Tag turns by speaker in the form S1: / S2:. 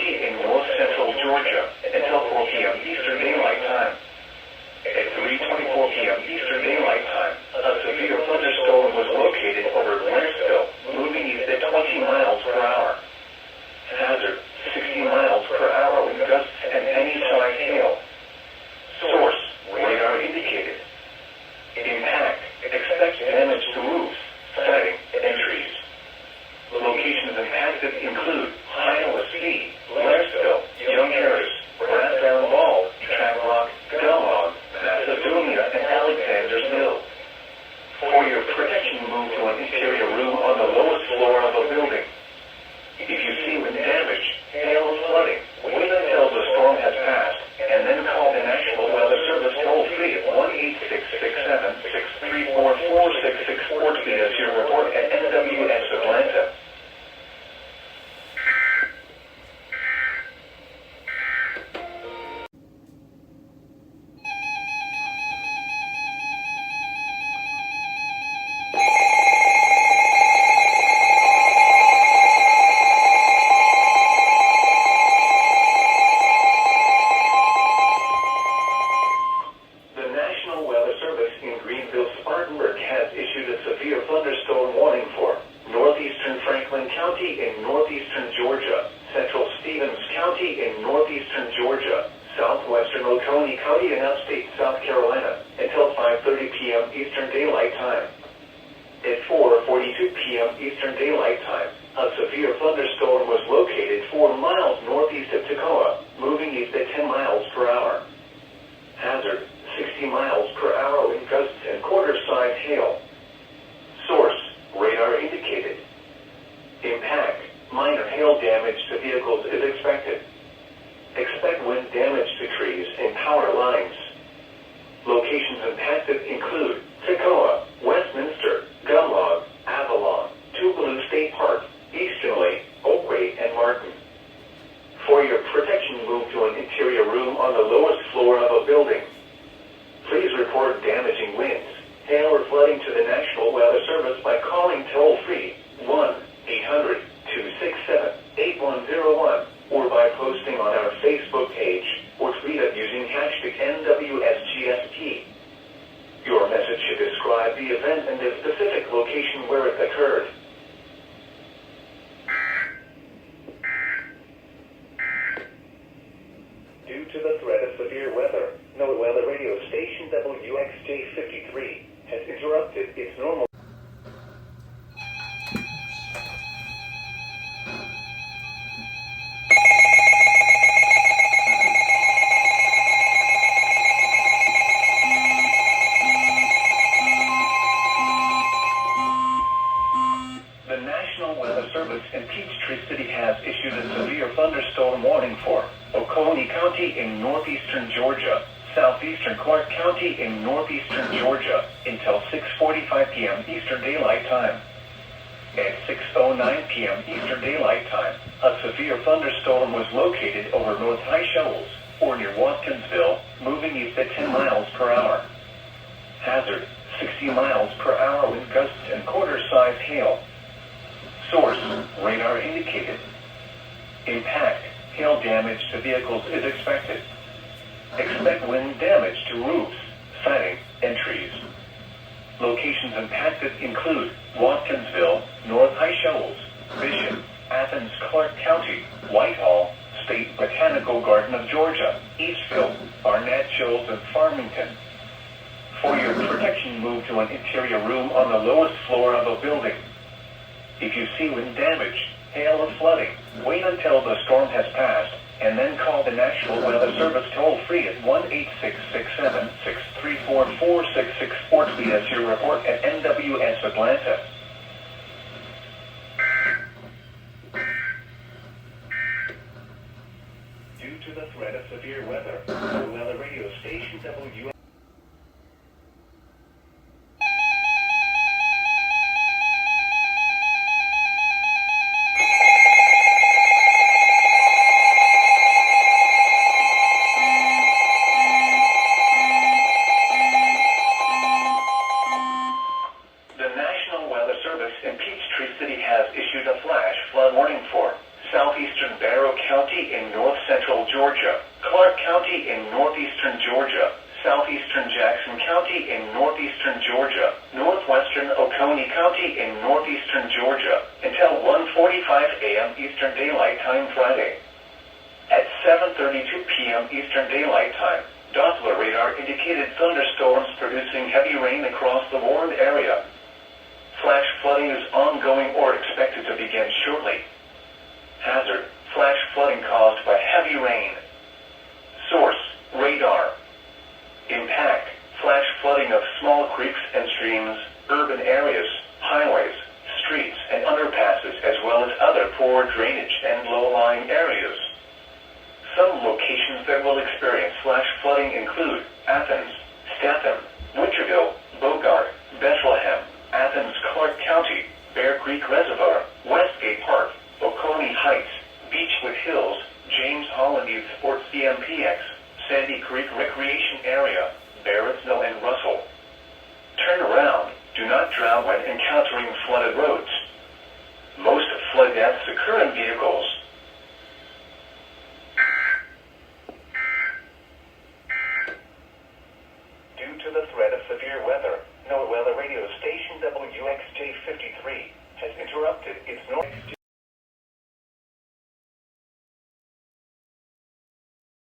S1: County in north central Georgia until 4 p.m. Eastern Daylight Time. At 3:24 p.m. Eastern Daylight Time, a severe thunderstorm was located over Lawrenceville, moving east at 20 miles per hour. Hazard, 60 miles per hour with gusts and any size hail. Source, radar indicated. Impact, expect damage to roofs, siding, and trees. Locations impacted include Iowa City, Lawrenceville, Young Harris, Brassdown Ball, Travelock, Gulmog, Macedonia, and Alexander's Mill. For your protection, move to an interior room on the lowest floor of a building. If you see wind damage, hail, or flooding, wait until the storm has passed, and then call the National Weather Service toll-free at 1-866-7-634-4664 to get us your report at NWS Atlanta.
S2: Weather Service in Peachtree City has issued a flash flood warning for southeastern
S1: Barrow County in north-central Georgia, Clark County in northeastern Georgia, southeastern Jackson County in northeastern Georgia, northwestern Oconee County in northeastern Georgia, until 1:45 a.m. Eastern Daylight Time Friday. At 7:32 p.m. Eastern Daylight Time, Doppler radar indicated thunderstorms producing heavy rain across the warned area. Flash flooding is ongoing or expected to begin shortly. Hazard: flash flooding caused by heavy rain. Source: radar. Impact: flash flooding of small creeks and streams, urban areas, highways, streets and underpasses, as well as other poor drainage and low-lying areas. Some locations that will experience flash flooding include Athens, Statham, Winterville, Bogart, Bethlehem, Athens, Clark County, Bear Creek Reservoir, Westgate Park, Oconee Heights, Beechwood Hills, James Holland Youth Sports CMPX, Sandy Creek Recreation Area, Barrettsville and Russell. Turn around. Do not drown when encountering flooded roads. Most flood deaths occur in vehicles.